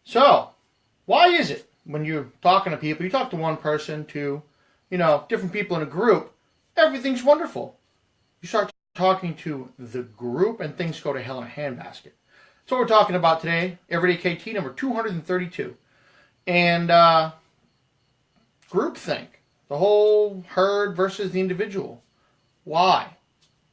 So, why is it when you're talking to people, you talk to one person, to, different people in a group, everything's wonderful. You start talking to the group and things go to hell in a handbasket. So what we're talking about today, Everyday KT number 232. And groupthink, the whole herd versus the individual. Why?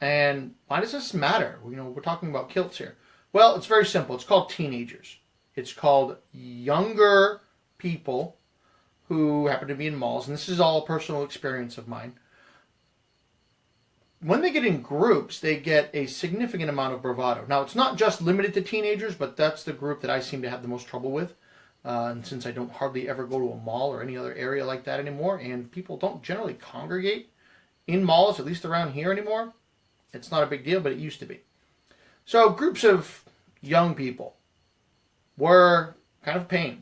And why does this matter? We're talking about kilts here. Well, it's very simple. It's called teenagers. It's called younger people who happen to be in malls, and this is all a personal experience of mine. When they get in groups, they get a significant amount of bravado. Now, it's not just limited to teenagers, but that's the group that I seem to have the most trouble with. And since I don't hardly ever go to a mall or any other area like that anymore, and people don't generally congregate in malls, at least around here anymore, it's not a big deal, but it used to be. So groups of young people were kind of a pain.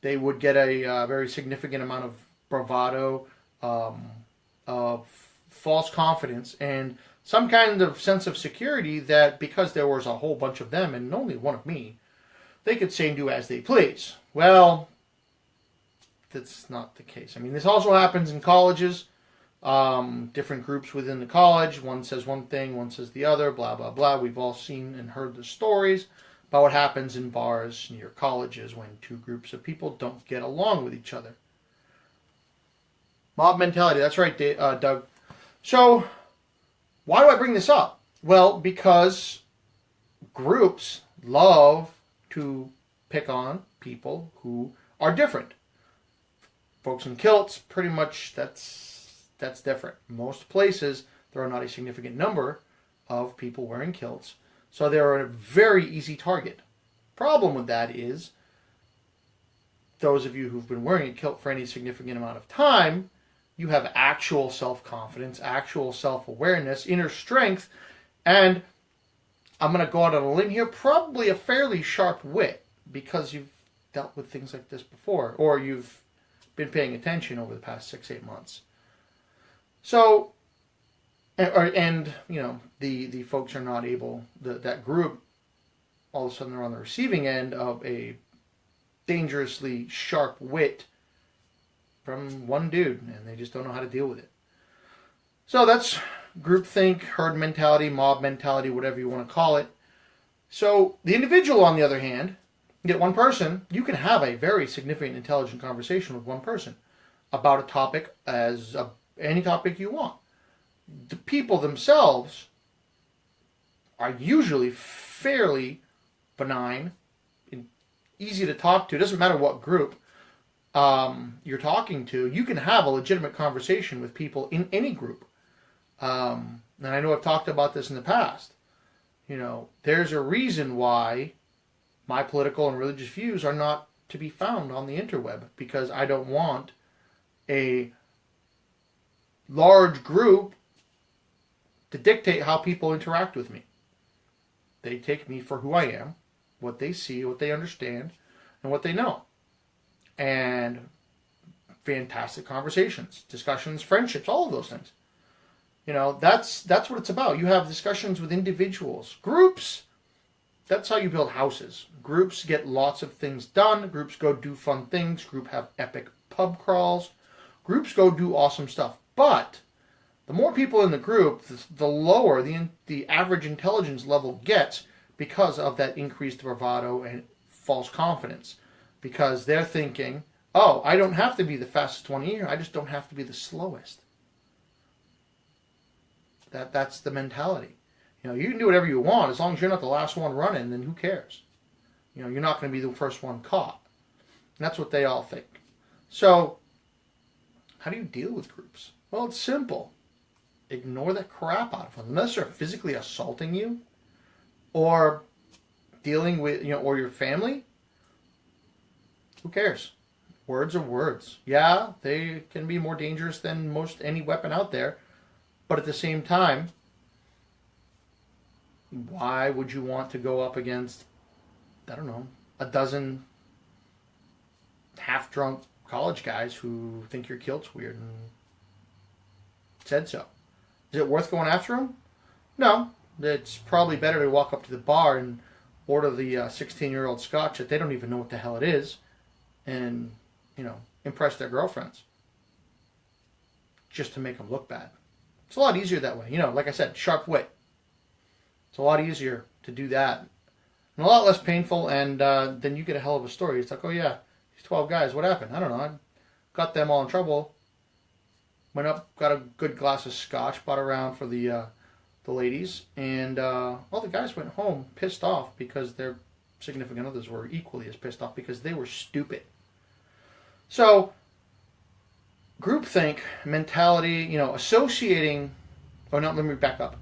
They would get a very significant amount of bravado, of false confidence, and some kind of sense of security that because there was a whole bunch of them and only one of me, they could say and do as they please. Well, that's not the case. I mean, this also happens in colleges. Different groups within the college. One says one thing, one says the other, blah, blah, blah. We've all seen and heard the stories about what happens in bars near colleges when two groups of people don't get along with each other. Mob mentality. That's right, Doug. So, why do I bring this up? Well, because groups love to pick on people who are different. Folks in kilts, pretty much that's different. Most places, there are not a significant number of people wearing kilts, so they're a very easy target. Problem with that is, those of you who've been wearing a kilt for any significant amount of time, you have actual self-confidence, actual self-awareness, inner strength, and I'm going to go out on a limb here, probably a fairly sharp wit, because you've dealt with things like this before, or you've been paying attention over the past 6-8 months. So, and the folks are not able, that group, all of a sudden they're on the receiving end of a dangerously sharp wit from one dude, and they just don't know how to deal with it. So that's groupthink, herd mentality, mob mentality, whatever you want to call it. So the individual, on the other hand, you get one person, you can have a very significant, intelligent conversation with one person about a topic any topic you want. The people themselves are usually fairly benign, and easy to talk to. It doesn't matter what group you're talking to. You can have a legitimate conversation with people in any group. And I know I've talked about this in the past. There's a reason why my political and religious views are not to be found on the interweb, because I don't want a large group to dictate how people interact with me. They take me for who I am, what they see, what they understand, and what they know. And fantastic conversations, discussions, friendships, all of those things. That's what it's about. You have discussions with individuals. Groups, that's how you build houses. Groups get lots of things done. Groups go do fun things. Groups have epic pub crawls. Groups go do awesome stuff. But the more people in the group, the lower the average intelligence level gets, because of that increased bravado and false confidence. Because they're thinking, oh, I don't have to be the fastest one here. I just don't have to be the slowest. That's the mentality. You can do whatever you want as long as you're not the last one running. Then who cares? You're not going to be the first one caught. And that's what they all think. So, how do you deal with groups? Well, it's simple. Ignore the crap out of them. Unless they're physically assaulting you, or dealing with or your family. Who cares? Words are words. Yeah, they can be more dangerous than most any weapon out there. But at the same time, why would you want to go up against, I don't know, a dozen half-drunk college guys who think your kilt's weird and said so? Is it worth going after them? No. It's probably better to walk up to the bar and order the 16-year-old scotch that they don't even know what the hell it is, and impress their girlfriends just to make them look bad. It's a lot easier that way. Like I said, sharp wit. It's a lot easier to do that. And a lot less painful, and then you get a hell of a story. It's like, oh yeah, these 12 guys, what happened? I don't know. I got them all in trouble. Went up, got a good glass of scotch, bought around for the ladies, and all the guys went home pissed off because their significant others were equally as pissed off because they were stupid. So, groupthink mentality, associating, or not, let me back up.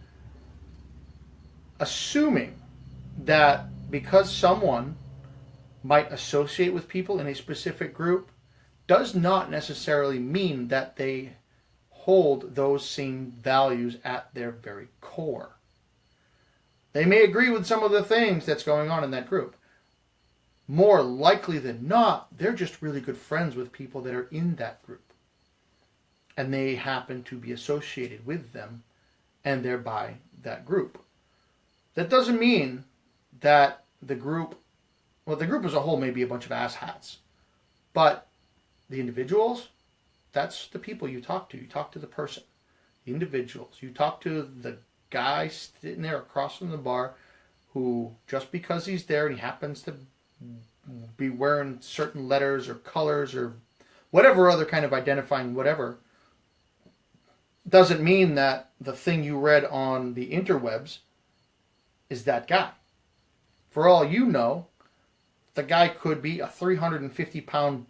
Assuming that because someone might associate with people in a specific group does not necessarily mean that they hold those same values at their very core. They may agree with some of the things that's going on in that group. More likely than not, they're just really good friends with people that are in that group. And they happen to be associated with them and thereby that group. That doesn't mean that the group as a whole may be a bunch of asshats. But the individuals, that's the people you talk to. You talk to the person. The individuals. You talk to the guy sitting there across from the bar who, just because he's there and he happens to be wearing certain letters or colors or whatever other kind of identifying whatever, doesn't mean that the thing you read on the interwebs is that guy. For all you know, the guy could be a 350-pound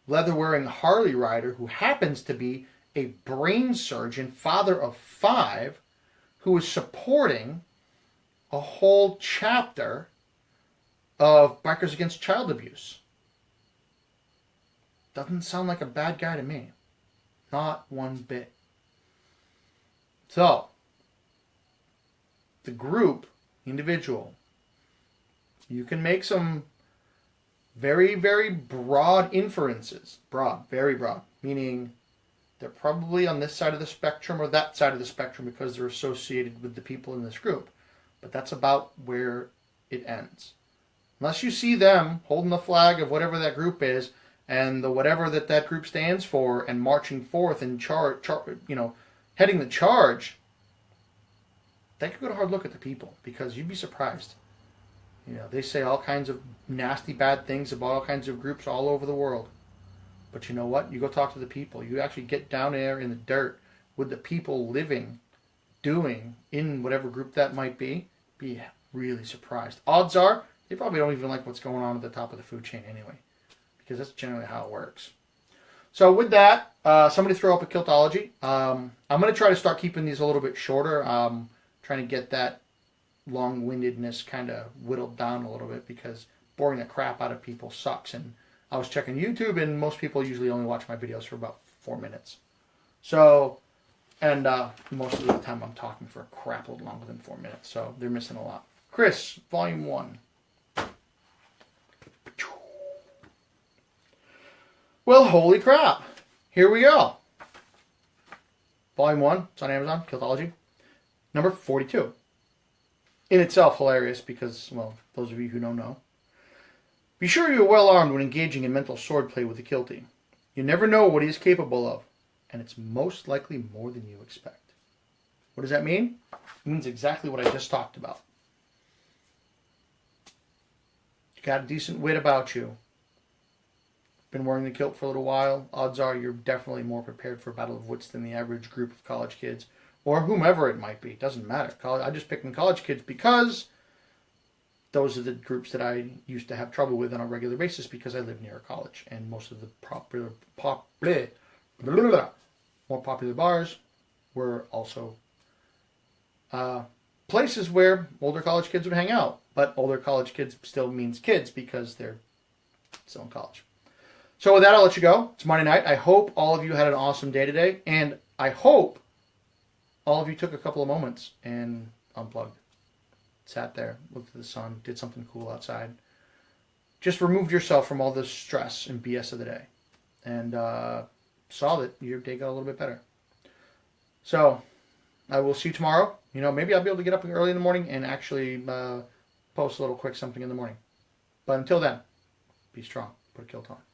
leather-wearing Harley rider who happens to be a brain surgeon, father of 5, who is supporting a whole chapter of Bikers Against Child Abuse. Doesn't sound like a bad guy to me. Not one bit. So, the group, individual, you can make some very, very broad inferences. Broad, very broad. Meaning they're probably on this side of the spectrum or that side of the spectrum because they're associated with the people in this group. But that's about where it ends. Unless you see them holding the flag of whatever that group is and the whatever that group stands for and marching forth and heading the charge, take a good hard look at the people because you'd be surprised. They say all kinds of nasty, bad things about all kinds of groups all over the world. But you know what? You go talk to the people. You actually get down there in the dirt with the people living, doing, in whatever group that might be really surprised. Odds are, they probably don't even like what's going on at the top of the food chain anyway. Because that's generally how it works. So with that, somebody throw up a Kiltology. I'm going to try to start keeping these a little bit shorter. Trying to get that long-windedness kind of whittled down a little bit because boring the crap out of people sucks. And I was checking YouTube, and most people usually only watch my videos for about 4 minutes. So, and most of the time I'm talking for a crap load longer than 4 minutes, so they're missing a lot. Chris, Volume 1. Well, holy crap. Here we go. Volume 1, it's on Amazon, Kiltology. Number 42. In itself hilarious because, well, those of you who don't know. Be sure you are well armed when engaging in mental swordplay with the Kilty. You never know what he is capable of, and it's most likely more than you expect. What does that mean? It means exactly what I just talked about. You got a decent wit about you. Been wearing the kilt for a little while. Odds are you're definitely more prepared for a battle of wits than the average group of college kids. Or whomever it might be. It doesn't matter. I just picked on college kids because those are the groups that I used to have trouble with on a regular basis because I live near a college. And most of the more popular bars were also places where older college kids would hang out. But older college kids still means kids because they're still in college. So with that, I'll let you go. It's Monday night. I hope all of you had an awesome day today. And I hope all of you took a couple of moments and unplugged. Sat there, looked at the sun, did something cool outside. Just removed yourself from all the stress and BS of the day. And saw that your day got a little bit better. So, I will see you tomorrow. Maybe I'll be able to get up early in the morning and actually post a little quick something in the morning. But until then, be strong. Put a kilt on.